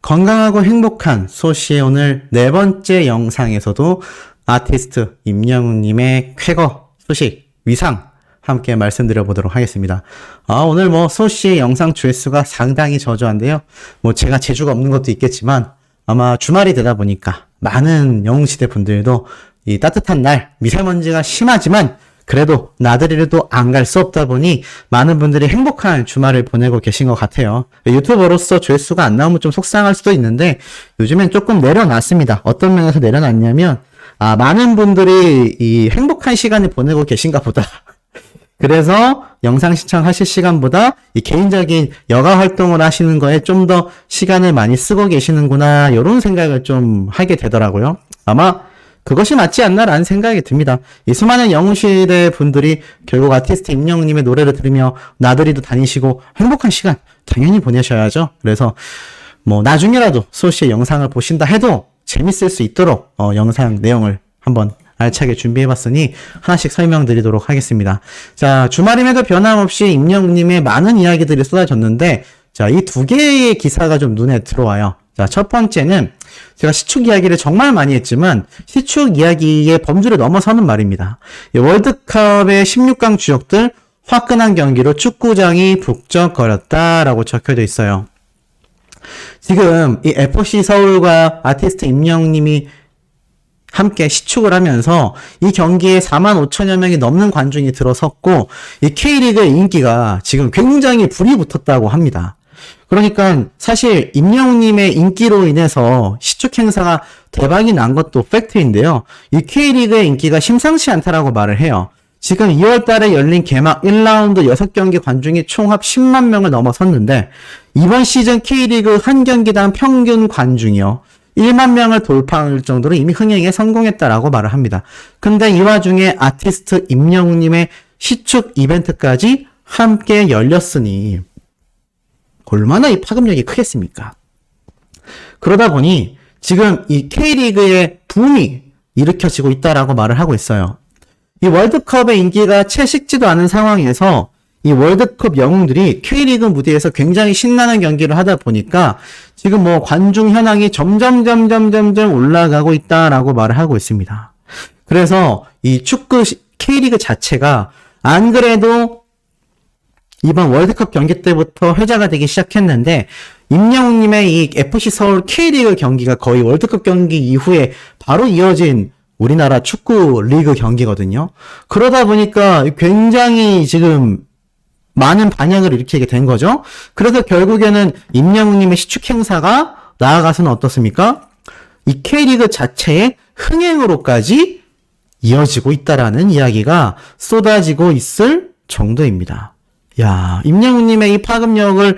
건강하고 행복한 소시의 오늘 네 번째 영상에서도 아티스트 임영웅님의 쾌거 소식, 위상 함께 말씀드려 보도록 하겠습니다. 오늘 소시의 영상 조회수가 상당히 저조한데요. 제가 재주가 없는 것도 있겠지만 아마 주말이 되다 보니까 많은 영웅시대 분들도 이 따뜻한 날 미세먼지가 심하지만 그래도 나들이를 또 안 갈 수 없다 보니 많은 분들이 행복한 주말을 보내고 계신 것 같아요. 유튜버로서 조회수가 안 나오면 좀 속상할 수도 있는데 요즘엔 조금 내려놨습니다. 어떤 면에서 내려놨냐면 많은 분들이 이 행복한 시간을 보내고 계신가 보다. 그래서 영상 시청하실 시간보다 이 개인적인 여가 활동을 하시는 거에 좀 더 시간을 많이 쓰고 계시는구나 이런 생각을 좀 하게 되더라고요. 아마 그것이 맞지 않나라는 생각이 듭니다. 이 수많은 영웅시대 분들이 결국 아티스트 임영웅님의 노래를 들으며 나들이도 다니시고 행복한 시간 당연히 보내셔야죠. 그래서 나중에라도 소시의 영상을 보신다 해도 재밌을 수 있도록 영상 내용을 한번 알차게 준비해봤으니 하나씩 설명드리도록 하겠습니다. 자, 주말임에도 변함없이 임영웅님의 많은 이야기들이 쏟아졌는데 자, 이 두 개의 기사가 좀 눈에 들어와요. 자, 첫 번째는 제가 시축 이야기를 정말 많이 했지만 시축 이야기의 범주를 넘어서는 말입니다. 월드컵의 16강 주역들 화끈한 경기로 축구장이 북적거렸다라고 적혀져 있어요. 지금 이 FC 서울과 아티스트 임영웅님이 함께 시축을 하면서 이 경기에 45,000여 명이 넘는 관중이 들어섰고 이 K리그의 인기가 지금 굉장히 불이 붙었다고 합니다. 그러니까 사실 임영웅님의 인기로 인해서 시축 행사가 대박이 난 것도 팩트인데요. 이 K리그의 인기가 심상치 않다라고 말을 해요. 지금 2월 달에 열린 개막 1라운드 6경기 관중이 총합 10만 명을 넘어섰는데 이번 시즌 K리그 한 경기당 평균 관중이요. 1만 명을 돌파할 정도로 이미 흥행에 성공했다라고 말을 합니다. 근데 이 와중에 아티스트 임영웅님의 시축 이벤트까지 함께 열렸으니 얼마나 이 파급력이 크겠습니까? 그러다 보니 지금 이 K리그의 붐이 일으켜지고 있다라고 말을 하고 있어요. 이 월드컵의 인기가 채 식지도 않은 상황에서 이 월드컵 영웅들이 K리그 무대에서 굉장히 신나는 경기를 하다 보니까 지금 관중 현황이 점점 올라가고 있다라고 말을 하고 있습니다. 그래서 이 축구 K리그 자체가 안 그래도 이번 월드컵 경기 때부터 회자가 되기 시작했는데 임영웅님의 이 FC 서울 K리그 경기가 거의 월드컵 경기 이후에 바로 이어진 우리나라 축구 리그 경기거든요. 그러다 보니까 굉장히 지금 많은 반향을 일으키게 된 거죠. 그래서 결국에는 임영웅님의 시축 행사가 나아가서는 어떻습니까? 이 K리그 자체의 흥행으로까지 이어지고 있다라는 이야기가 쏟아지고 있을 정도입니다. 야, 임영웅님의 이 파급력을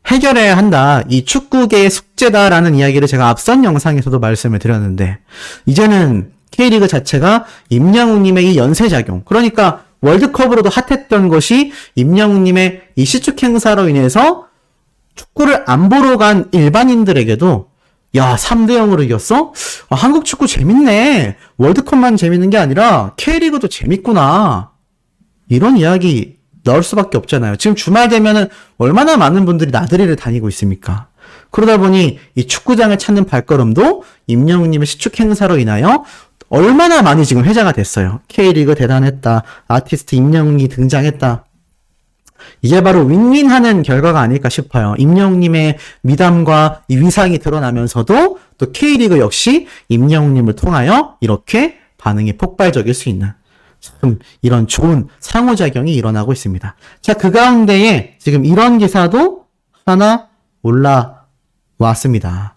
해결해야 한다. 이 축구계의 숙제다라는 이야기를 제가 앞선 영상에서도 말씀을 드렸는데 이제는 K리그 자체가 임영웅님의 이 연쇄작용, 그러니까 월드컵으로도 핫했던 것이 임영웅님의 이 시축 행사로 인해서 축구를 안 보러 간 일반인들에게도 야, 3대0으로 이겼어? 한국 축구 재밌네. 월드컵만 재밌는 게 아니라 K리그도 재밌구나. 이런 이야기 나올 수밖에 없잖아요. 지금 주말 되면은 얼마나 많은 분들이 나들이를 다니고 있습니까? 그러다 보니 이 축구장을 찾는 발걸음도 임영웅님의 시축 행사로 인하여 얼마나 많이 지금 회자가 됐어요. K리그 대단했다. 아티스트 임영웅이 등장했다. 이게 바로 윈윈하는 결과가 아닐까 싶어요. 임영웅님의 미담과 이 위상이 드러나면서도 또 K리그 역시 임영웅님을 통하여 이렇게 반응이 폭발적일 수 있는 참 이런 좋은 상호작용이 일어나고 있습니다. 자, 그 가운데에 지금 이런 기사도 하나 올라왔습니다.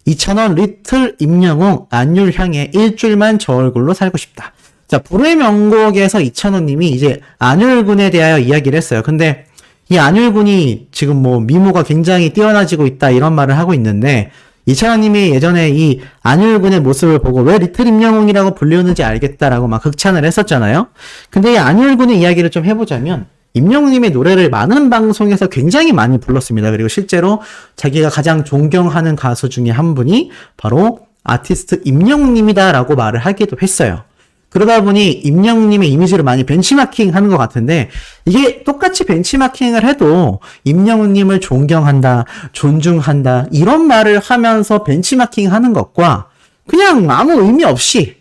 2,000원 리틀 임영웅 안율 향해 일주일만 저 얼굴로 살고 싶다. 자, 불후의 명곡에서 2,000원님이 이제 안율군에 대하여 이야기를 했어요. 근데 이 안율군이 지금 미모가 굉장히 뛰어나지고 있다 이런 말을 하고 있는데 2,000원님이 예전에 이 안율군의 모습을 보고 왜 리틀 임영웅이라고 불리우는지 알겠다라고 막 극찬을 했었잖아요. 근데 이 안율군의 이야기를 좀 해보자면 임영웅님의 노래를 많은 방송에서 굉장히 많이 불렀습니다. 그리고 실제로 자기가 가장 존경하는 가수 중에 한 분이 바로 아티스트 임영웅님이다라고 말을 하기도 했어요. 그러다 보니 임영웅님의 이미지를 많이 벤치마킹 하는 것 같은데, 이게 똑같이 벤치마킹을 해도 임영웅님을 존경한다, 존중한다, 이런 말을 하면서 벤치마킹 하는 것과 그냥 아무 의미 없이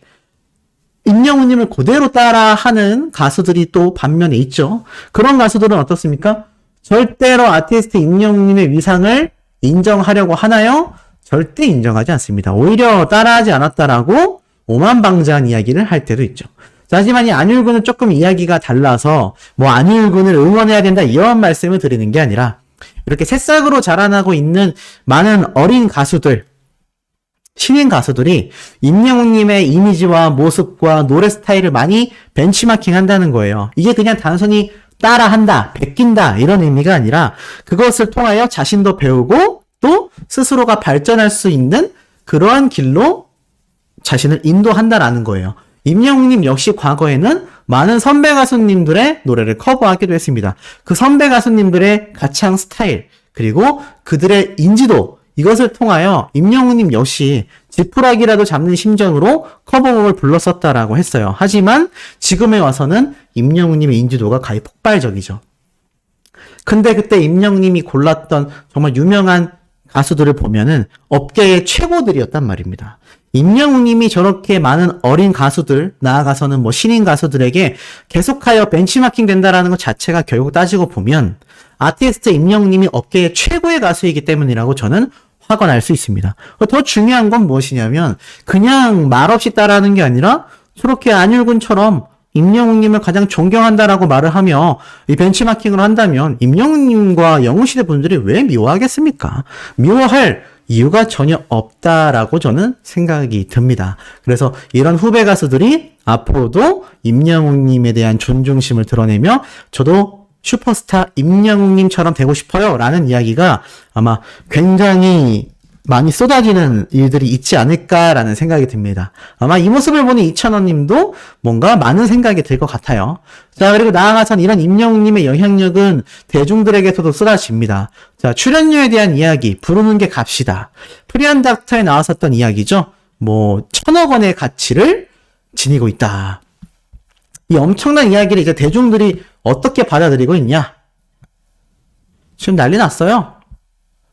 임영웅님을 그대로 따라하는 가수들이 또 반면에 있죠. 그런 가수들은 어떻습니까? 절대로 아티스트 임영웅님의 위상을 인정하려고 하나요? 절대 인정하지 않습니다. 오히려 따라하지 않았다라고 오만방자한 이야기를 할 때도 있죠. 자, 하지만 이 안율군은 조금 이야기가 달라서 뭐 안율군을 응원해야 된다 이런 말씀을 드리는 게 아니라, 이렇게 새싹으로 자라나고 있는 많은 어린 가수들, 신인 가수들이 임영웅님의 이미지와 모습과 노래 스타일을 많이 벤치마킹 한다는 거예요. 이게 그냥 단순히 따라한다, 베낀다 이런 의미가 아니라, 그것을 통하여 자신도 배우고 또 스스로가 발전할 수 있는 그러한 길로 자신을 인도한다라는 거예요. 임영웅님 역시 과거에는 많은 선배 가수님들의 노래를 커버하기도 했습니다. 그 선배 가수님들의 가창 스타일, 그리고 그들의 인지도, 이것을 통하여 임영웅님 역시 지푸라기라도 잡는 심정으로 커버곡을 불렀었다라고 했어요. 하지만 지금에 와서는 임영웅님의 인지도가 가히 폭발적이죠. 근데 그때 임영웅님이 골랐던 정말 유명한 가수들을 보면은 업계의 최고들이었단 말입니다. 임영웅님이 저렇게 많은 어린 가수들, 나아가서는 뭐 신인 가수들에게 계속하여 벤치마킹 된다라는 것 자체가 결국 따지고 보면 아티스트 임영웅님이 업계의 최고의 가수이기 때문이라고 저는 확언할 수 있습니다. 더 중요한 건 무엇이냐면, 그냥 말없이 따라하는 게 아니라 저렇게 안율군처럼 임영웅님을 가장 존경한다라고 말을 하며 이 벤치마킹을 한다면 임영웅님과 영웅시대 분들이 왜 미워하겠습니까? 미워할 이유가 전혀 없다라고 저는 생각이 듭니다. 그래서 이런 후배 가수들이 앞으로도 임영웅님에 대한 존중심을 드러내며 저도 슈퍼스타 임영웅님처럼 되고 싶어요 라는 이야기가 아마 굉장히 많이 쏟아지는 일들이 있지 않을까라는 생각이 듭니다. 아마 이 모습을 보는 이찬원님도 뭔가 많은 생각이 들 것 같아요. 자, 그리고 나아가선 이런 임영웅님의 영향력은 대중들에게서도 쏟아집니다. 자, 출연료에 대한 이야기, 부르는 게 값이다. 프리한 닥터에 나왔었던 이야기죠. 뭐 1,000억 원의 가치를 지니고 있다. 이 엄청난 이야기를 이제 대중들이 어떻게 받아들이고 있냐? 지금 난리 났어요.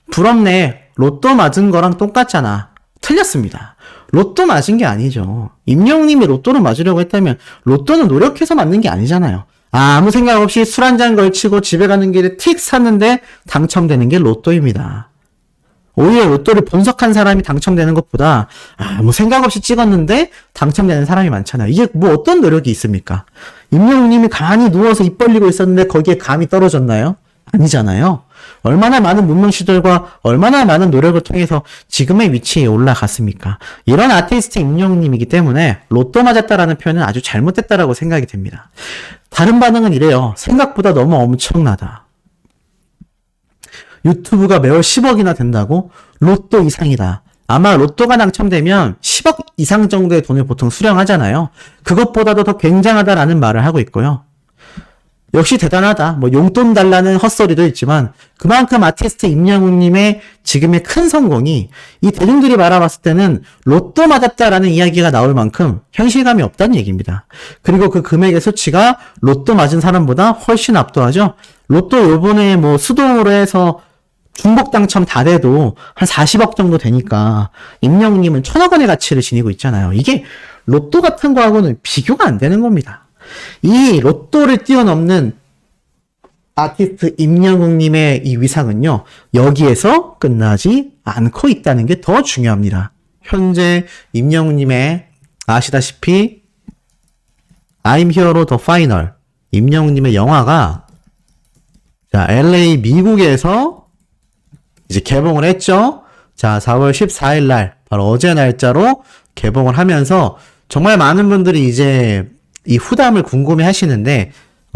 부럽네. 로또 맞은 거랑 똑같잖아. 틀렸습니다. 로또 맞은 게 아니죠. 임영웅님이 로또를 맞으려고 했다면 로또는 노력해서 맞는 게 아니잖아요. 아무 생각 없이 술 한 잔 걸치고 집에 가는 길에 틱 샀는데 당첨되는 게 로또입니다. 오히려 로또를 분석한 사람이 당첨되는 것보다 아무 생각 없이 찍었는데 당첨되는 사람이 많잖아요. 이게 뭐 어떤 노력이 있습니까? 임영웅님이 가만히 누워서 입 벌리고 있었는데 거기에 감이 떨어졌나요? 아니잖아요. 얼마나 많은 문명시들과 얼마나 많은 노력을 통해서 지금의 위치에 올라갔습니까? 이런 아티스트 임영웅님이기 때문에 로또 맞았다라는 표현은 아주 잘못됐다라고 생각이 됩니다. 다른 반응은 이래요. 생각보다 너무 엄청나다. 유튜브가 매월 10억이나 된다고? 로또 이상이다. 아마 로또가 당첨되면 10억 이상 정도의 돈을 보통 수령하잖아요. 그것보다도 더 굉장하다라는 말을 하고 있고요. 역시 대단하다. 뭐 용돈 달라는 헛소리도 있지만 그만큼 아티스트 임영웅님의 지금의 큰 성공이 이 대중들이 바라봤을 때는 로또 맞았다라는 이야기가 나올 만큼 현실감이 없다는 얘기입니다. 그리고 그 금액의 수치가 로또 맞은 사람보다 훨씬 압도하죠. 로또 요번에 뭐 수동으로 해서 중복 당첨 다 돼도 한 40억 정도 되니까 임영웅님은 1,000억 원의 가치를 지니고 있잖아요. 이게 로또 같은 거하고는 비교가 안 되는 겁니다. 이 로또를 뛰어넘는 아티스트 임영웅님의 이 위상은요, 여기에서 끝나지 않고 있다는 게 더 중요합니다. 현재 임영웅님의 아시다시피 I'm Hero The Final, 임영웅님의 영화가 자, LA 미국에서 이제 개봉을 했죠. 자, 4월 14일 날 바로 어제 날짜로 개봉을 하면서 정말 많은 분들이 이제 이 후담을 궁금해 하시는데,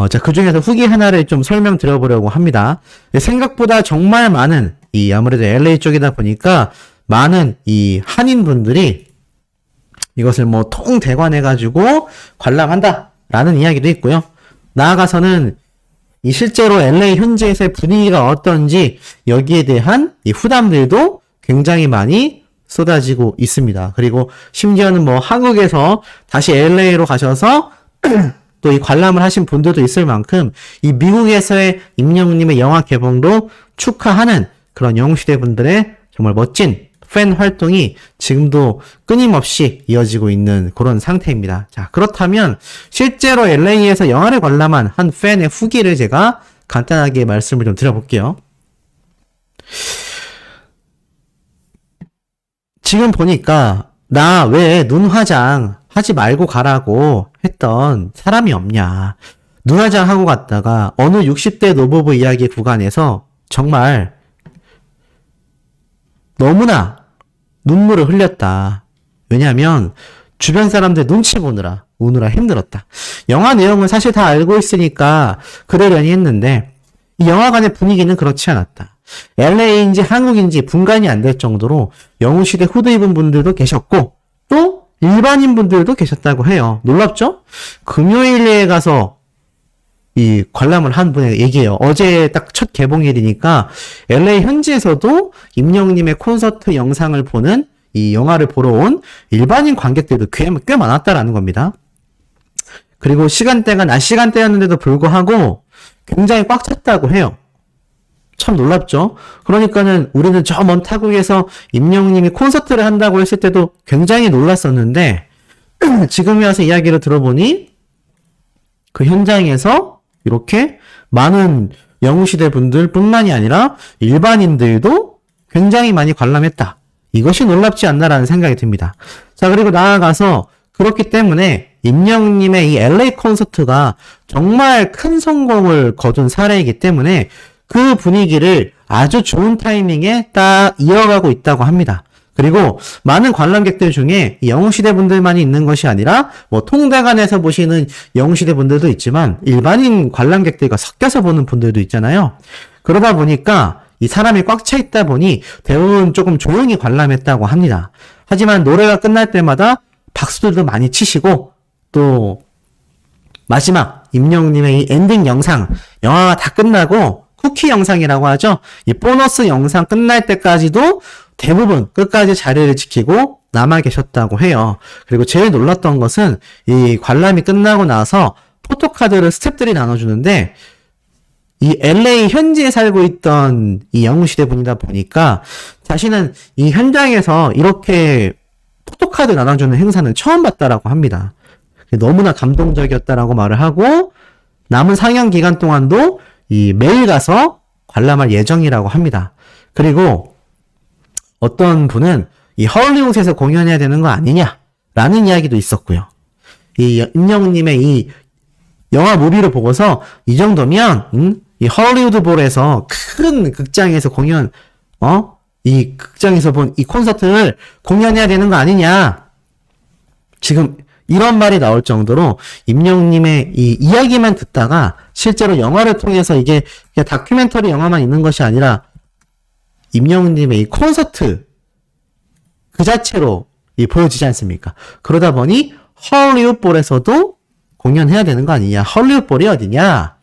자, 그 중에서 후기 하나를 좀 설명드려보려고 합니다. 생각보다 정말 많은, 아무래도 LA 쪽이다 보니까 많은 이 한인분들이 이것을 뭐 통대관해가지고 관람한다라는 이야기도 있고요. 나아가서는 이 실제로 LA 현지에서의 분위기가 어떤지 여기에 대한 이 후담들도 굉장히 많이 쏟아지고 있습니다. 그리고 심지어는 뭐 한국에서 다시 LA로 가셔서 또 이 관람을 하신 분들도 있을 만큼 이 미국에서의 임영웅님의 영화 개봉도 축하하는 그런 영웅시대 분들의 정말 멋진 팬 활동이 지금도 끊임없이 이어지고 있는 그런 상태입니다. 자, 그렇다면 실제로 LA에서 영화를 관람한 한 팬의 후기를 제가 간단하게 말씀을 좀 드려볼게요. 지금 보니까 나 왜 눈 화장 하지 말고 가라고 했던 사람이 없냐. 눈 화장하고 갔다가 어느 60대 노부부 이야기 구간에서 정말 너무나 눈물을 흘렸다. 왜냐하면 주변 사람들 눈치 보느라 우느라 힘들었다. 영화 내용은 사실 다 알고 있으니까 그러려니 했는데 이 영화관의 분위기는 그렇지 않았다. LA인지 한국인지 분간이 안 될 정도로 영웅시대 후드 입은 분들도 계셨고 또 일반인 분들도 계셨다고 해요. 놀랍죠? 금요일에 가서 이 관람을 한 분의 얘기예요. 어제 딱 첫 개봉일이니까 LA 현지에서도 임영웅님의 콘서트 영상을 보는 이 영화를 보러 온 일반인 관객들도 꽤 많았다라는 겁니다. 그리고 시간대가 낮 시간대였는데도 불구하고 굉장히 꽉 찼다고 해요. 참 놀랍죠? 그러니까는 우리는 저 먼 타국에서 임영웅님이 콘서트를 한다고 했을 때도 굉장히 놀랐었는데 지금에 와서 이야기를 들어보니 그 현장에서 이렇게 많은 영웅시대 분들 뿐만이 아니라 일반인들도 굉장히 많이 관람했다. 이것이 놀랍지 않나라는 생각이 듭니다. 자, 그리고 나아가서 그렇기 때문에 임영웅님의 이 LA 콘서트가 정말 큰 성공을 거둔 사례이기 때문에 그 분위기를 아주 좋은 타이밍에 딱 이어가고 있다고 합니다. 그리고 많은 관람객들 중에 영웅시대 분들만이 있는 것이 아니라 뭐 통대관에서 보시는 영웅시대 분들도 있지만 일반인 관람객들과 섞여서 보는 분들도 있잖아요. 그러다 보니까 이 사람이 꽉 차 있다 보니 대부분 조금 조용히 관람했다고 합니다. 하지만 노래가 끝날 때마다 박수들도 많이 치시고 또 마지막 임영웅님의 이 엔딩 영상 영화가 다 끝나고 쿠키 영상이라고 하죠. 이 보너스 영상 끝날 때까지도 대부분 끝까지 자리를 지키고 남아 계셨다고 해요. 그리고 제일 놀랐던 것은 이 관람이 끝나고 나서 포토카드를 스태프들이 나눠주는데 이 LA 현지에 살고 있던 이 영웅시대 분이다 보니까 자신은 이 현장에서 이렇게 포토카드 나눠주는 행사는 처음 봤다라고 합니다. 너무나 감동적이었다라고 말을 하고 남은 상영 기간 동안도 이 매일 가서 관람할 예정이라고 합니다. 그리고 어떤 분은 이 헐리우드에서 공연해야 되는 거 아니냐라는 이야기도 있었고요. 이 임영웅님의 이 영화 무비를 보고서 이 정도면 이 헐리우드 볼에서 큰 극장에서 공연 이 극장에서 본 이 콘서트를 공연해야 되는 거 아니냐. 지금 이런 말이 나올 정도로 임영웅님의 이 이야기만 듣다가 실제로 영화를 통해서 이게 그냥 다큐멘터리 영화만 있는 것이 아니라 임영웅님의 이 콘서트 그 자체로 보여지지 않습니까? 그러다 보니 헐리우드볼에서도 공연해야 되는 거 아니냐. 헐리우드볼이 어디냐?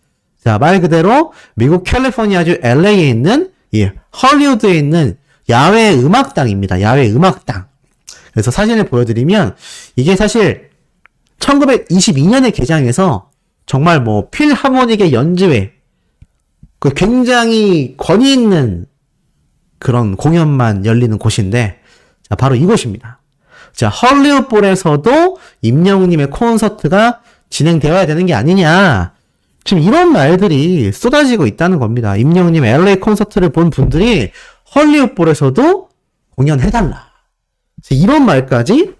자, 말 그대로 미국 캘리포니아주 LA에 있는 이 헐리우드에 있는 야외 음악당입니다. 야외 음악당. 그래서 사진을 보여드리면 이게 사실 1922년에 개장해서 정말 뭐 필하모닉의 연주회 그 굉장히 권위 있는 그런 공연만 열리는 곳인데 자, 바로 이곳입니다. 자, 헐리우드볼에서도 임영웅님의 콘서트가 진행되어야 되는 게 아니냐. 지금 이런 말들이 쏟아지고 있다는 겁니다. 임영웅님 LA 콘서트를 본 분들이 헐리우드볼에서도 공연해달라. 이런 말까지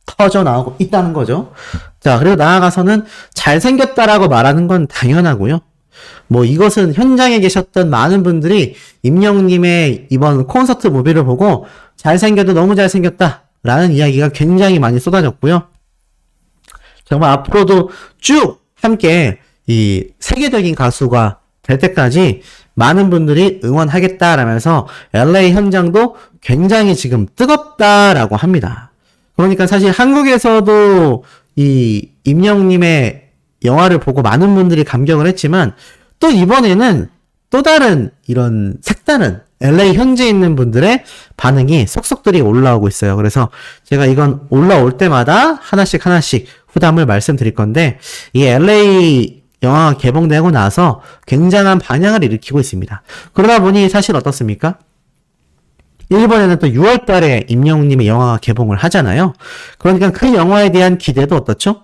터져 나오고 있다는 거죠. 자, 그리고 나아가서는 잘생겼다라고 말하는 건 당연하고요. 뭐 이것은 현장에 계셨던 많은 분들이 임영웅님의 이번 콘서트 무비를 보고 잘생겨도 너무 잘생겼다라는 이야기가 굉장히 많이 쏟아졌고요. 정말 앞으로도 쭉 함께 이 세계적인 가수가 될 때까지 많은 분들이 응원하겠다라면서 LA 현장도 굉장히 지금 뜨겁다라고 합니다. 그러니까 사실 한국에서도 이 임영웅님의 영화를 보고 많은 분들이 감격을 했지만 또 이번에는 또 다른 이런 색다른 LA 현지에 있는 분들의 반응이 속속들이 올라오고 있어요. 그래서 제가 이건 올라올 때마다 하나씩 후담을 말씀드릴 건데, 이 LA 영화가 개봉되고 나서 굉장한 반향을 일으키고 있습니다. 그러다 보니 사실 어떻습니까? 일본에는 또 6월 달에 임영웅님의 영화가 개봉을 하잖아요. 그러니까 그 영화에 대한 기대도 어떻죠?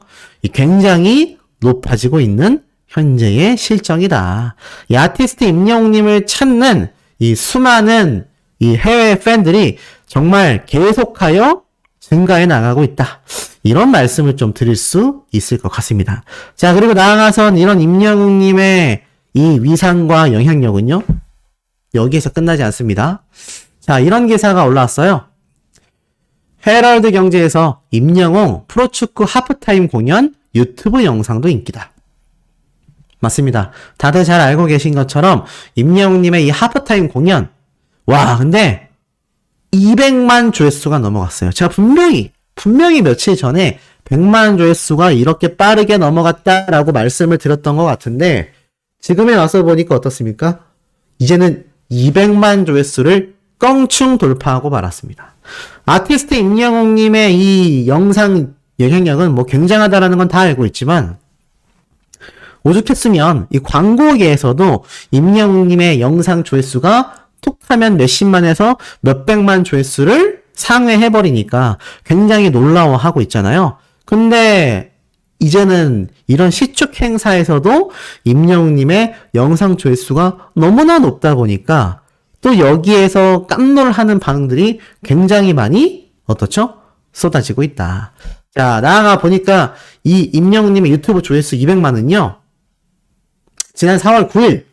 굉장히 높아지고 있는 현재의 실정이다. 이 아티스트 임영웅님을 찾는 이 수많은 이 해외 팬들이 정말 계속하여 증가해 나가고 있다. 이런 말씀을 좀 드릴 수 있을 것 같습니다. 자, 그리고 나아가선 이런 임영웅님의 이 위상과 영향력은요, 여기에서 끝나지 않습니다. 자, 이런 기사가 올라왔어요. 헤럴드 경제에서 임영웅 프로축구 하프타임 공연 유튜브 영상도 인기다. 맞습니다. 다들 잘 알고 계신 것처럼 임영웅님의 이 하프타임 공연, 와, 근데 200만 조회수가 넘어갔어요. 제가 분명히 며칠 전에 100만 조회수가 이렇게 빠르게 넘어갔다라고 말씀을 드렸던 것 같은데, 지금에 와서 보니까 어떻습니까? 이제는 200만 조회수를 껑충 돌파하고 말았습니다. 아티스트 임영웅님의 이 영상 영향력은 뭐 굉장하다라는 건 다 알고 있지만, 오죽했으면 이 광고계에서도 임영웅님의 영상 조회수가 톡 하면 몇십만에서 몇백만 조회수를 상회해버리니까 굉장히 놀라워하고 있잖아요. 근데 이제는 이런 시축 행사에서도 임영웅님의 영상 조회수가 너무나 높다 보니까 또 여기에서 깜놀하는 반응들이 굉장히 많이 어떻죠? 쏟아지고 있다. 자, 나아가 보니까 이 임영웅님의 유튜브 조회수 200만은요, 지난 4월 9일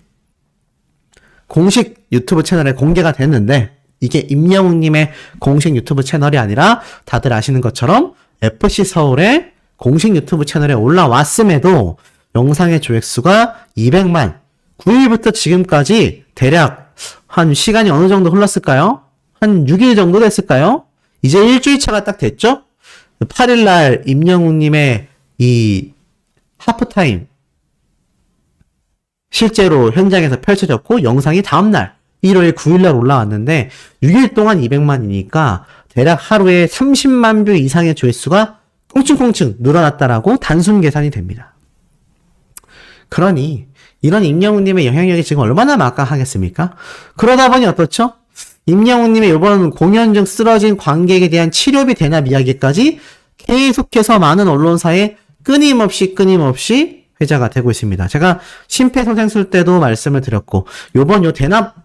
공식 유튜브 채널에 공개가 됐는데, 이게 임영웅님의 공식 유튜브 채널이 아니라 다들 아시는 것처럼 FC 서울의 공식 유튜브 채널에 올라왔음에도 영상의 조회수가 200만, 9일부터 지금까지 대략 한 시간이 어느 정도 흘렀을까요? 한 6일 정도 됐을까요? 이제 일주일차가 딱 됐죠? 8일날 임영웅님의 이 하프타임 실제로 현장에서 펼쳐졌고, 영상이 다음날 1월 9일날 올라왔는데 6일 동안 200만이니까 대략 하루에 30만 뷰 이상의 조회수가 꽁충꽁충 늘어났다라고 단순 계산이 됩니다. 그러니 이런 임영웅님의 영향력이 지금 얼마나 막강하겠습니까? 그러다 보니 어떻죠? 임영웅님의 이번 공연 중 쓰러진 관객에 대한 치료비 대납 이야기까지 계속해서 많은 언론사에 끊임없이 회자가 되고 있습니다. 제가 심폐소생술 때도 말씀을 드렸고, 요번 요 대납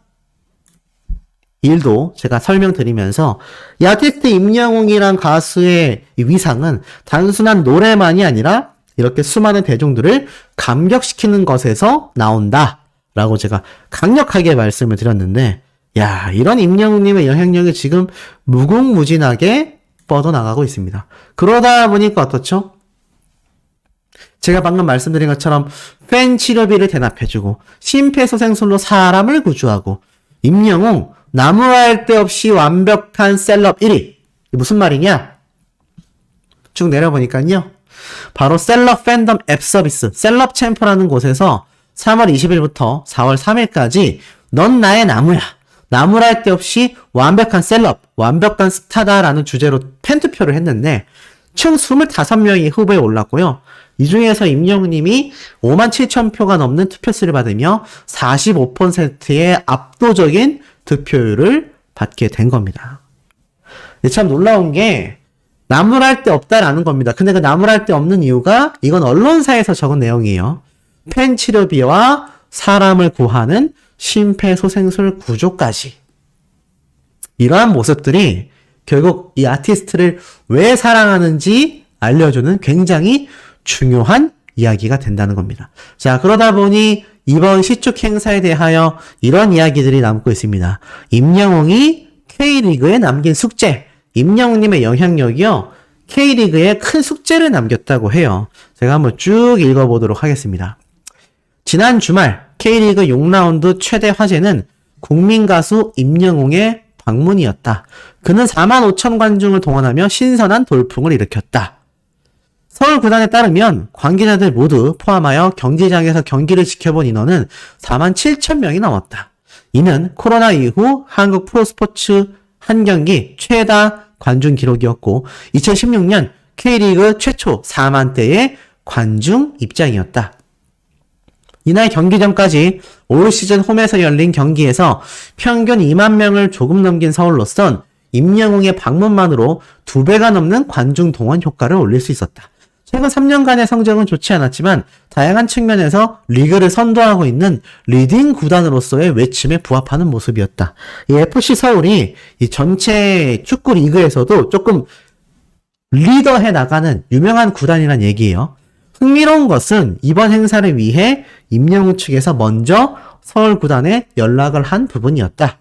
일도 제가 설명드리면서, 이 아티스트 임영웅이란 가수의 이 위상은 단순한 노래만이 아니라 이렇게 수많은 대중들을 감격시키는 것에서 나온다 라고 제가 강력하게 말씀을 드렸는데, 야, 이런 임영웅님의 영향력이 지금 무궁무진하게 뻗어나가고 있습니다. 그러다 보니까 어떻죠? 제가 방금 말씀드린 것처럼 팬 치료비를 대납해주고, 심폐소생술로 사람을 구조하고, 임영웅 나무랄 데 없이 완벽한 셀럽 1위. 무슨 말이냐? 쭉 내려보니까요, 바로 셀럽 팬덤 앱 서비스 셀럽 챔프라는 곳에서 3월 20일부터 4월 3일까지 넌 나의 나무야, 나무랄 데 없이 완벽한 셀럽, 완벽한 스타다라는 주제로 팬투표를 했는데 총 25명이 후보에 올랐고요. 이 중에서 임영웅님이 5만 7천 표가 넘는 투표수를 받으며 45%의 압도적인 득표율을 받게 된 겁니다. 참 놀라운 게 나무랄 데 없다라는 겁니다. 근데 그 나무랄 데 없는 이유가, 이건 언론사에서 적은 내용이에요. 팬 치료비와 사람을 구하는 심폐소생술 구조까지. 이러한 모습들이 결국 이 아티스트를 왜 사랑하는지 알려주는 굉장히 중요한 이야기가 된다는 겁니다. 자, 그러다 보니 이번 시축 행사에 대하여 이런 이야기들이 남고 있습니다. 임영웅이 K리그에 남긴 숙제, 임영웅님의 영향력이요, K리그에 큰 숙제를 남겼다고 해요. 제가 한번 쭉 읽어보도록 하겠습니다. 지난 주말 K리그 6라운드 최대 화제는 국민가수 임영웅의 방문이었다. 그는 4만 5천 관중을 동원하며 신선한 돌풍을 일으켰다. 서울 구단에 따르면 관계자들 모두 포함하여 경기장에서 경기를 지켜본 인원은 4만 7천 명이 넘었다. 이는 코로나 이후 한국 프로스포츠 한 경기 최다 관중 기록이었고 2016년 K리그 최초 4만대의 관중 입장이었다. 이날 경기 전까지 올 시즌 홈에서 열린 경기에서 평균 2만 명을 조금 넘긴 서울로선 임영웅의 방문만으로 2배가 넘는 관중 동원 효과를 올릴 수 있었다. 최근 3년간의 성적은 좋지 않았지만 다양한 측면에서 리그를 선도하고 있는 리딩 구단으로서의 외침에 부합하는 모습이었다. 이 FC 서울이 이 전체 축구 리그에서도 조금 리더해 나가는 유명한 구단이란 얘기예요. 흥미로운 것은 이번 행사를 위해 임영웅 측에서 먼저 서울 구단에 연락을 한 부분이었다.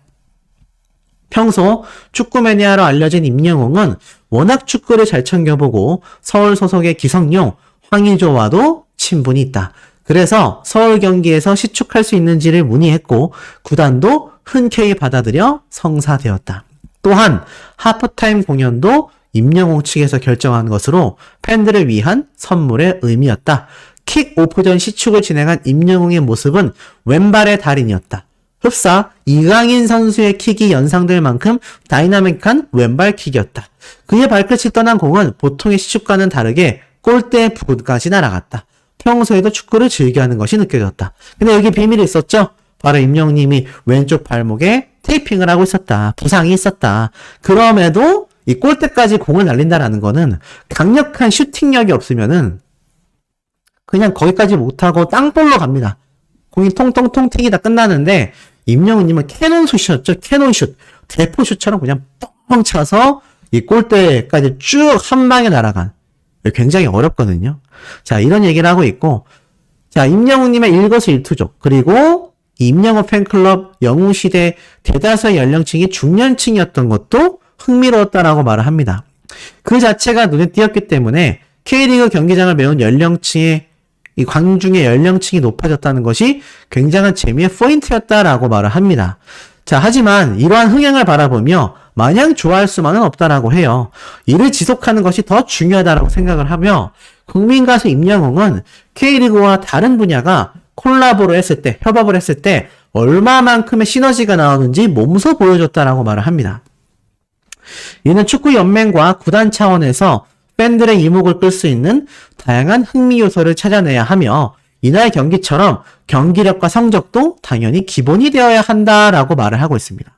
평소 축구 매니아로 알려진 임영웅은 워낙 축구를 잘 챙겨보고 서울 소속의 기성용, 황의조와도 친분이 있다. 그래서 서울 경기에서 시축할 수 있는지를 문의했고 구단도 흔쾌히 받아들여 성사되었다. 또한 하프타임 공연도 임영웅 측에서 결정한 것으로 팬들을 위한 선물의 의미였다. 킥오프전 시축을 진행한 임영웅의 모습은 왼발의 달인이었다. 흡사 이강인 선수의 킥이 연상될 만큼 다이나믹한 왼발 킥이었다. 그의 발끝이 떠난 공은 보통의 시축과는 다르게 골대 부근까지 날아갔다. 평소에도 축구를 즐겨하는 것이 느껴졌다. 근데 여기 비밀이 있었죠? 바로 임영웅님이 왼쪽 발목에 테이핑을 하고 있었다. 부상이 있었다. 그럼에도 이 골대까지 공을 날린다라는 거는 강력한 슈팅력이 없으면은 그냥 거기까지 못하고 땅볼로 갑니다. 공이 통통통 튀기다 끝나는데 임영웅님은 캐논슛이었죠. 캐논슛. 대포슛처럼 그냥 뻥 차서 이 골대까지 쭉 한 방에 날아간. 굉장히 어렵거든요. 자, 이런 얘기를 하고 있고, 자, 임영웅님의 일거수일투족, 그리고 임영웅 팬클럽 영웅시대 대다수의 연령층이 중년층이었던 것도 흥미로웠다라고 말을 합니다. 그 자체가 눈에 띄었기 때문에 K리그 경기장을 메운 연령층의 이 관중의 연령층이 높아졌다는 것이 굉장한 재미의 포인트였다라고 말을 합니다. 자, 하지만 이러한 흥행을 바라보며 마냥 좋아할 수만은 없다라고 해요. 이를 지속하는 것이 더 중요하다라고 생각을 하며 국민 가수 임영웅은 K리그와 다른 분야가 콜라보를 했을 때, 협업을 했을 때 얼마만큼의 시너지가 나오는지 몸소 보여줬다라고 말을 합니다. 이는 축구연맹과 구단 차원에서 팬들의 이목을 끌 수 있는 다양한 흥미 요소를 찾아내야 하며 이날 경기처럼 경기력과 성적도 당연히 기본이 되어야 한다라고 말을 하고 있습니다.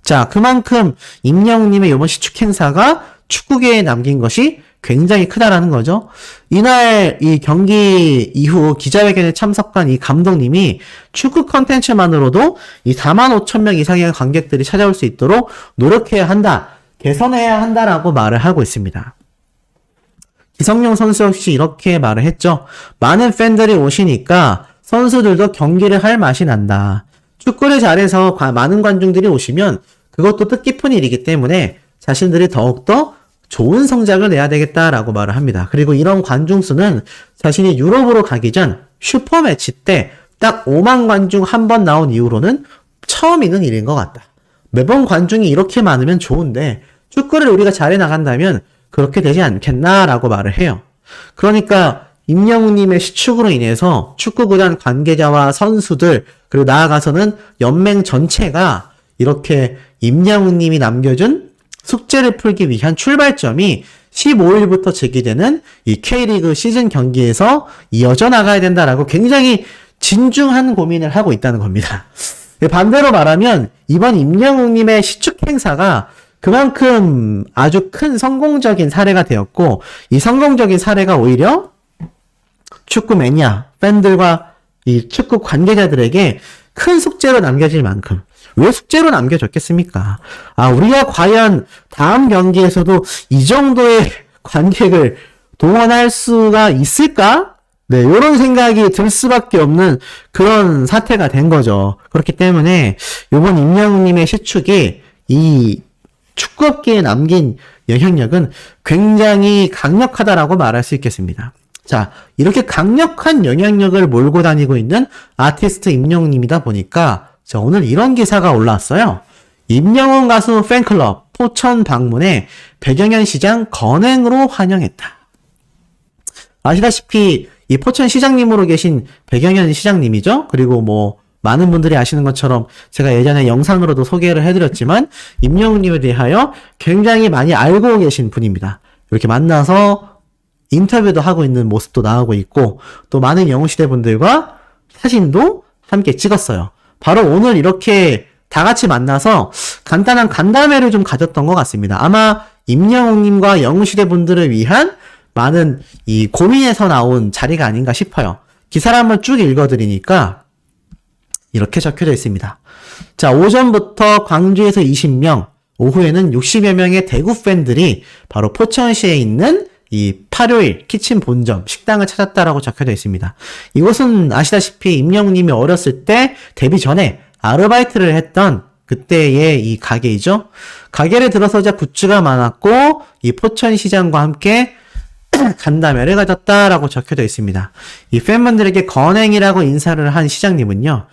자, 그만큼 임영웅님의 이번 시축 행사가 축구계에 남긴 것이 굉장히 크다라는 거죠. 이날 이 경기 이후 기자회견에 참석한 이 감독님이 축구 컨텐츠만으로도 이 45,000명 이상의 관객들이 찾아올 수 있도록 노력해야 한다, 개선해야 한다라고 말을 하고 있습니다. 기성용 선수 역시 이렇게 말을 했죠. 많은 팬들이 오시니까 선수들도 경기를 할 맛이 난다. 축구를 잘해서 많은 관중들이 오시면 그것도 뜻깊은 일이기 때문에 자신들이 더욱더 좋은 성적을 내야 되겠다라고 말을 합니다. 그리고 이런 관중 수는 자신이 유럽으로 가기 전 슈퍼매치 때 딱 5만 관중 한 번 나온 이후로는 처음 있는 일인 것 같다. 매번 관중이 이렇게 많으면 좋은데 축구를 우리가 잘해 나간다면 그렇게 되지 않겠나라고 말을 해요. 그러니까 임영웅님의 시축으로 인해서 축구구단 관계자와 선수들 그리고 나아가서는 연맹 전체가 이렇게 임영웅님이 남겨준 숙제를 풀기 위한 출발점이 15일부터 제기되는 이 K리그 시즌 경기에서 이어져 나가야 된다라고 굉장히 진중한 고민을 하고 있다는 겁니다. 반대로 말하면 이번 임영웅님의 시축 행사가 그만큼 아주 큰 성공적인 사례가 되었고 이 성공적인 사례가 오히려 축구 매니아, 팬들과 이 축구 관계자들에게 큰 숙제로 남겨질 만큼 왜 숙제로 남겨졌겠습니까? 우리가 과연 다음 경기에서도 이 정도의 관객을 동원할 수가 있을까? 네, 이런 생각이 들 수밖에 없는 그런 사태가 된 거죠. 그렇기 때문에 이번 임영웅님의 시축이 이 축구업계에 남긴 영향력은 굉장히 강력하다라고 말할 수 있겠습니다. 자, 이렇게 강력한 영향력을 몰고 다니고 있는 아티스트 임영웅님이다 보니까 자, 오늘 이런 기사가 올라왔어요. 임영웅 가수 팬클럽 포천 방문에 백영현 시장 건행으로 환영했다. 아시다시피 이 포천 시장님으로 계신 백영현 시장님이죠. 그리고 뭐 많은 분들이 아시는 것처럼 제가 예전에 영상으로도 소개를 해드렸지만 임영웅님에 대하여 굉장히 많이 알고 계신 분입니다. 이렇게 만나서 인터뷰도 하고 있는 모습도 나오고 있고 또 많은 영웅시대 분들과 사진도 함께 찍었어요. 바로 오늘 이렇게 다 같이 만나서 간단한 간담회를 좀 가졌던 것 같습니다. 아마 임영웅님과 영웅시대 분들을 위한 많은 이 고민에서 나온 자리가 아닌가 싶어요. 기사를 한번 쭉 읽어드리니까 이렇게 적혀져 있습니다. 자, 오전부터 광주에서 20명, 오후에는 60여 명의 대구 팬들이 바로 포천시에 있는 이 851 키친 본점 식당을 찾았다라고 적혀져 있습니다. 이곳은 아시다시피 임영웅님이 어렸을 때 데뷔 전에 아르바이트를 했던 그때의 이 가게이죠. 가게를 들어서자 굿즈가 많았고 이 포천시장과 함께 간담회를 가졌다라고 적혀져 있습니다. 이 팬분들에게 건행이라고 인사를 한 시장님은요.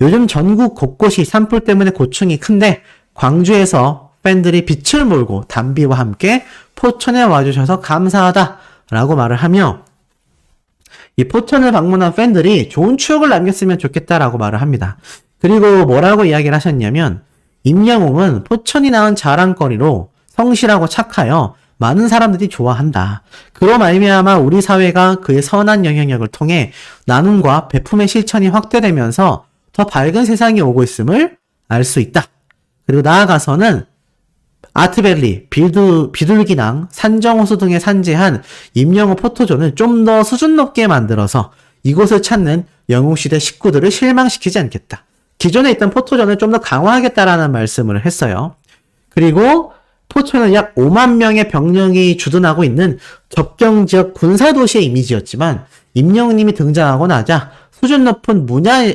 요즘 전국 곳곳이 산불 때문에 고충이 큰데 광주에서 팬들이 빛을 몰고 담비와 함께 포천에 와주셔서 감사하다라고 말을 하며 이 포천을 방문한 팬들이 좋은 추억을 남겼으면 좋겠다라고 말을 합니다. 그리고 뭐라고 이야기를 하셨냐면 임영웅은 포천이 낳은 자랑거리로 성실하고 착하여 많은 사람들이 좋아한다. 그로 말미암아 우리 사회가 그의 선한 영향력을 통해 나눔과 베품의 실천이 확대되면서 더 밝은 세상이 오고 있음을 알 수 있다. 그리고 나아가서는 아트밸리, 비둘기낭, 산정호수 등에 산재한 임영웅 포토존을 좀 더 수준 높게 만들어서 이곳을 찾는 영웅시대 식구들을 실망시키지 않겠다. 기존에 있던 포토존을 좀 더 강화하겠다라는 말씀을 했어요. 그리고 포천은 약 5만 명의 병력이 주둔하고 있는 접경지역 군사도시의 이미지였지만 임영웅님이 등장하고 나자 수준 높은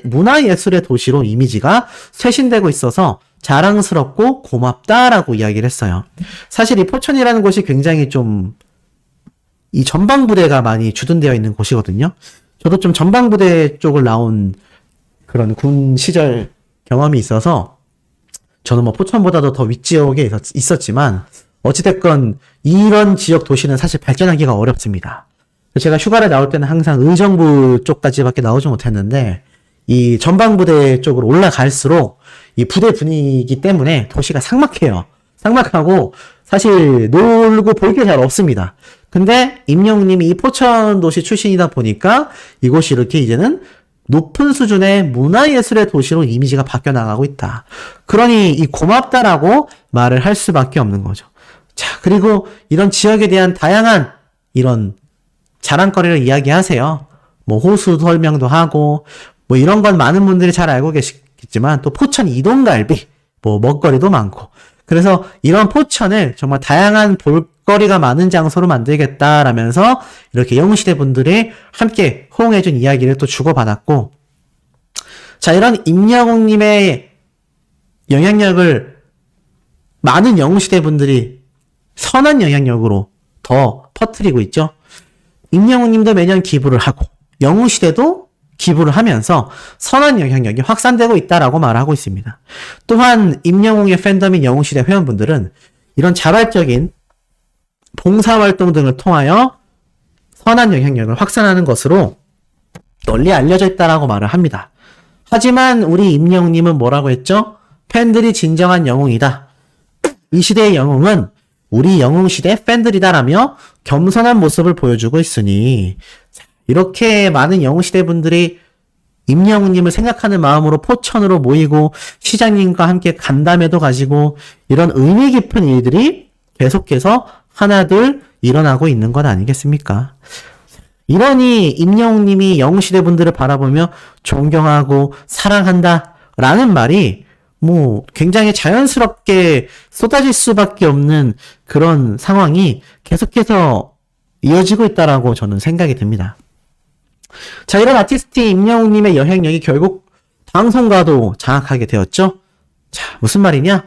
문화예술의 도시로 이미지가 쇄신되고 있어서 자랑스럽고 고맙다라고 이야기를 했어요. 사실 이 포천이라는 곳이 굉장히 좀 이 전방부대가 많이 주둔되어 있는 곳이거든요. 저도 좀 전방부대 쪽을 나온 그런 군 시절 경험이 있어서 저는 뭐 포천보다도 더 윗지역에 있었지만 어찌됐건 이런 지역 도시는 사실 발전하기가 어렵습니다. 제가 휴가를 나올 때는 항상 의정부 쪽까지밖에 나오지 못했는데 이 전방부대 쪽으로 올라갈수록 이 부대 분위기 때문에 도시가 삭막해요. 삭막하고 사실 놀고 볼 게 잘 없습니다. 근데 임영웅님이 이 포천 도시 출신이다 보니까 이곳이 이렇게 이제는 높은 수준의 문화예술의 도시로 이미지가 바뀌어 나가고 있다. 그러니 이 고맙다라고 말을 할 수밖에 없는 거죠. 자, 그리고 이런 지역에 대한 다양한 이런 자랑거리를 이야기하세요. 뭐 호수 설명도 하고 뭐 이런 건 많은 분들이 잘 알고 계시겠지만 또 포천 이동갈비 뭐 먹거리도 많고 그래서 이런 포천을 정말 다양한 볼거리가 많은 장소로 만들겠다라면서 이렇게 영웅시대 분들이 함께 호응해준 이야기를 또 주고받았고 자 이런 임영웅님의 영향력을 많은 영웅시대 분들이 선한 영향력으로 더 퍼뜨리고 있죠. 임영웅님도 매년 기부를 하고 영웅시대도 기부를 하면서 선한 영향력이 확산되고 있다라고 말하고 있습니다. 또한 임영웅의 팬덤인 영웅시대 회원분들은 이런 자발적인 봉사활동 등을 통하여 선한 영향력을 확산하는 것으로 널리 알려져 있다라고 말을 합니다. 하지만 우리 임영웅님은 뭐라고 했죠? 팬들이 진정한 영웅이다. 이 시대의 영웅은 우리 영웅시대 팬들이다라며 겸손한 모습을 보여주고 있으니 이렇게 많은 영웅시대 분들이 임영웅님을 생각하는 마음으로 포천으로 모이고 시장님과 함께 간담회도 가지고 이런 의미 깊은 일들이 계속해서 하나둘 일어나고 있는 것 아니겠습니까? 이러니 임영웅님이 영웅시대 분들을 바라보며 존경하고 사랑한다 라는 말이 뭐 굉장히 자연스럽게 쏟아질 수밖에 없는 그런 상황이 계속해서 이어지고 있다라고 저는 생각이 듭니다. 자, 이런 아티스트 임영웅님의 영향력이 결국 방송가도 장악하게 되었죠. 자, 무슨 말이냐?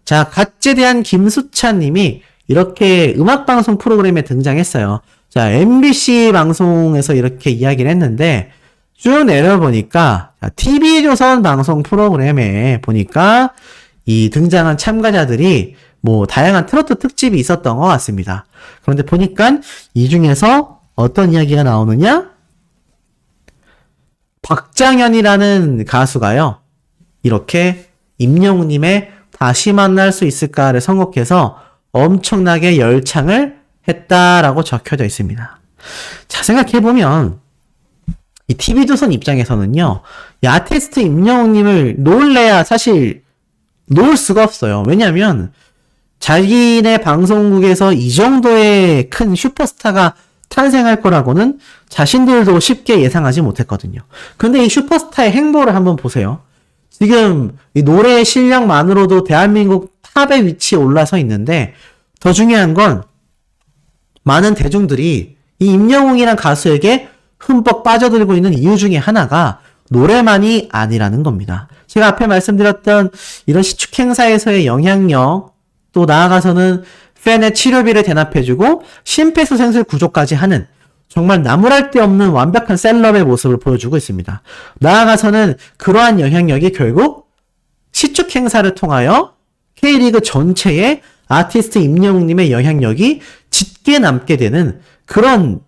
자, 갓제대한 김수찬님이 이렇게 음악방송 프로그램에 등장했어요. 자, MBC 방송에서 이렇게 이야기를 했는데 쭉 내려보니까 TV조선 방송 프로그램에 보니까 이 등장한 참가자들이 뭐 다양한 트로트 특집이 있었던 것 같습니다. 그런데 보니까 이 중에서 어떤 이야기가 나오느냐? 박장현이라는 가수가요, 이렇게 임영웅님의 다시 만날 수 있을까를 선곡해서 엄청나게 열창을 했다라고 적혀져 있습니다. 자, 생각해보면 이 TV조선 입장에서는요, 이 아티스트 임영웅님을 놓을래야 사실 놓을 수가 없어요. 왜냐하면 자기네 방송국에서 이 정도의 큰 슈퍼스타가 탄생할 거라고는 자신들도 쉽게 예상하지 못했거든요. 근데 이 슈퍼스타의 행보를 한번 보세요. 지금 이 노래의 실력만으로도 대한민국 탑의 위치에 올라서 있는데, 더 중요한 건 많은 대중들이 이 임영웅이란 가수에게 흠뻑 빠져들고 있는 이유 중에 하나가 노래만이 아니라는 겁니다. 제가 앞에 말씀드렸던 이런 시축 행사에서의 영향력, 또 나아가서는 팬의 치료비를 대납해주고 심폐소생술 구조까지 하는 정말 나무랄 데 없는 완벽한 셀럽의 모습을 보여주고 있습니다. 나아가서는 그러한 영향력이 결국 시축 행사를 통하여 K리그 전체에 아티스트 임영웅님의 영향력이 짙게 남게 되는 그런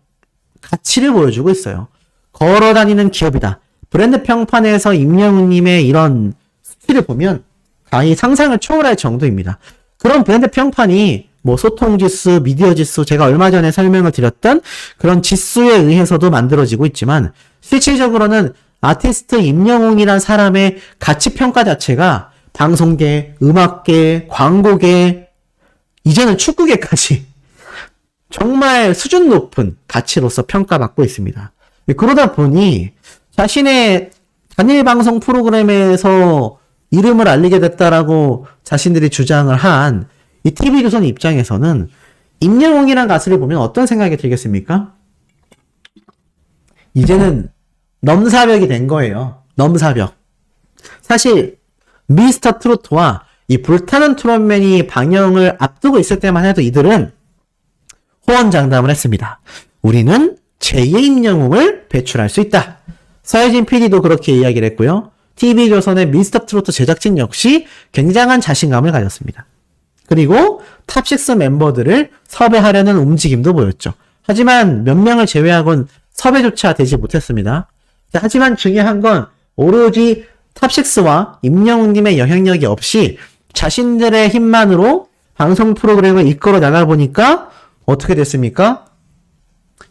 가치를 보여주고 있어요. 걸어다니는 기업이다. 브랜드 평판에서 임영웅님의 이런 수치를 보면 거의 상상을 초월할 정도입니다. 그런 브랜드 평판이 뭐 소통지수, 미디어지수, 제가 얼마 전에 설명을 드렸던 그런 지수에 의해서도 만들어지고 있지만, 실질적으로는 아티스트 임영웅이란 사람의 가치평가 자체가 방송계, 음악계, 광고계, 이제는 축구계까지 정말 수준 높은 가치로서 평가받고 있습니다. 그러다 보니 자신의 단일 방송 프로그램에서 이름을 알리게 됐다라고 자신들이 주장을 한 이 TV조선 입장에서는 임영웅이라는 가수를 보면 어떤 생각이 들겠습니까? 이제는 넘사벽이 된 거예요. 넘사벽. 사실 미스터 트로트와 이 불타는 트롯맨이 방영을 앞두고 있을 때만 해도 이들은 호언장담을 했습니다. 우리는 제2의 임영웅을 배출할 수 있다. 서혜진 PD도 그렇게 이야기를 했고요. TV조선의 미스터 트로트 제작진 역시 굉장한 자신감을 가졌습니다. 그리고 탑6 멤버들을 섭외하려는 움직임도 보였죠. 하지만 몇 명을 제외하곤 섭외조차 되지 못했습니다. 하지만 중요한 건 오로지 탑6와 임영웅님의 영향력이 없이 자신들의 힘만으로 방송 프로그램을 이끌어 나가보니까 어떻게 됐습니까?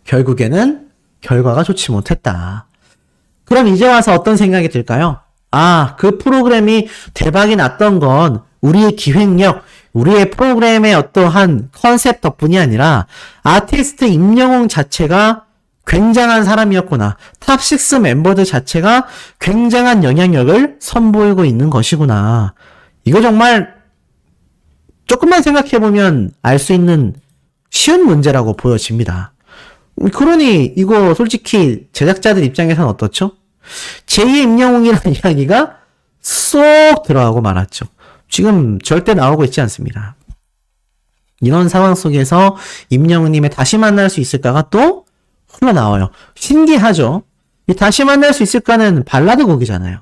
결국에는 결과가 좋지 못했다. 그럼 이제 와서 어떤 생각이 들까요? 아, 그 프로그램이 대박이 났던 건 우리의 기획력, 우리의 프로그램의 어떠한 컨셉 덕분이 아니라 아티스트 임영웅 자체가 굉장한 사람이었구나. 탑6 멤버들 자체가 굉장한 영향력을 선보이고 있는 것이구나. 이거 정말 조금만 생각해보면 알 수 있는 쉬운 문제라고 보여집니다. 그러니 이거 솔직히 제작자들 입장에서는 어떻죠? 제2의 임영웅이라는 이야기가 쏙 들어가고 말았죠. 지금 절대 나오고 있지 않습니다. 이런 상황 속에서 임영웅님의 다시 만날 수 있을까가 또 흘러나와요. 신기하죠? 이 다시 만날 수 있을까는 발라드 곡이잖아요.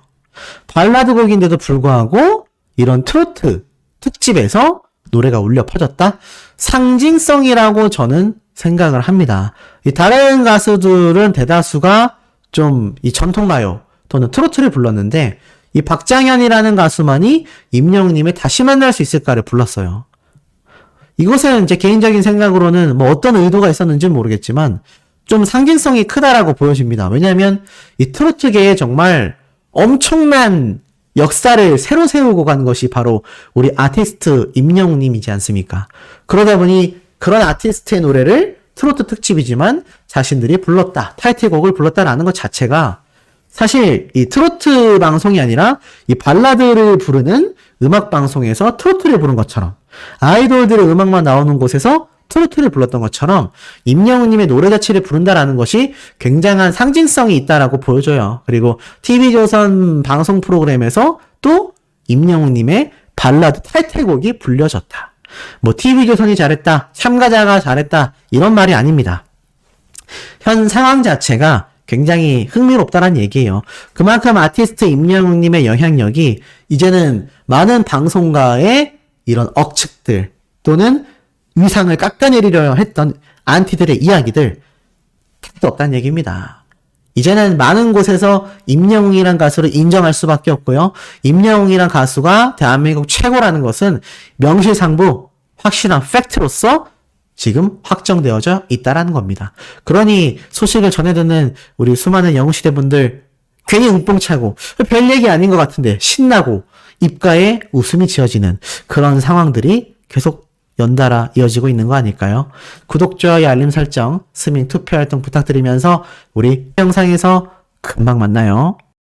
발라드 곡인데도 불구하고 이런 트로트 특집에서 노래가 울려 퍼졌다? 상징성이라고 저는 생각을 합니다. 이 다른 가수들은 대다수가 좀 이 전통가요 또는 트로트를 불렀는데, 이 박장현이라는 가수만이 임영웅님의 다시 만날 수 있을까를 불렀어요. 이것은 제 개인적인 생각으로는 뭐 어떤 의도가 있었는지는 모르겠지만 좀 상징성이 크다라고 보여집니다. 왜냐하면 이 트로트계에 정말 엄청난 역사를 새로 세우고 간 것이 바로 우리 아티스트 임영웅님이지 않습니까? 그러다 보니 그런 아티스트의 노래를 트로트 특집이지만 자신들이 불렀다, 타이틀곡을 불렀다라는 것 자체가 사실 이 트로트 방송이 아니라 이 발라드를 부르는 음악 방송에서 트로트를 부른 것처럼, 아이돌들의 음악만 나오는 곳에서 트로트를 불렀던 것처럼 임영웅님의 노래 자체를 부른다라는 것이 굉장한 상징성이 있다라고 보여줘요. 그리고 TV조선 방송 프로그램에서 또 임영웅님의 발라드 타이틀곡이 불려졌다. 뭐 TV조선이 잘했다, 참가자가 잘했다, 이런 말이 아닙니다. 현 상황 자체가 굉장히 흥미롭다는 얘기예요. 그만큼 아티스트 임영웅님의 영향력이 이제는 많은 방송가의 이런 억측들 또는 위상을 깎아내리려 했던 안티들의 이야기들 택도 없다는 얘기입니다. 이제는 많은 곳에서 임영웅이란 가수를 인정할 수밖에 없고요. 임영웅이란 가수가 대한민국 최고라는 것은 명실상부 확실한 팩트로서 지금 확정되어져 있다라는 겁니다. 그러니 소식을 전해 듣는 우리 수많은 영웅시대 분들 괜히 웅뽕차고 별 얘기 아닌 것 같은데 신나고 입가에 웃음이 지어지는 그런 상황들이 계속 연달아 이어지고 있는 거 아닐까요? 구독, 좋아요, 알림 설정, 스밍 투표 활동 부탁드리면서 우리 영상에서 금방 만나요.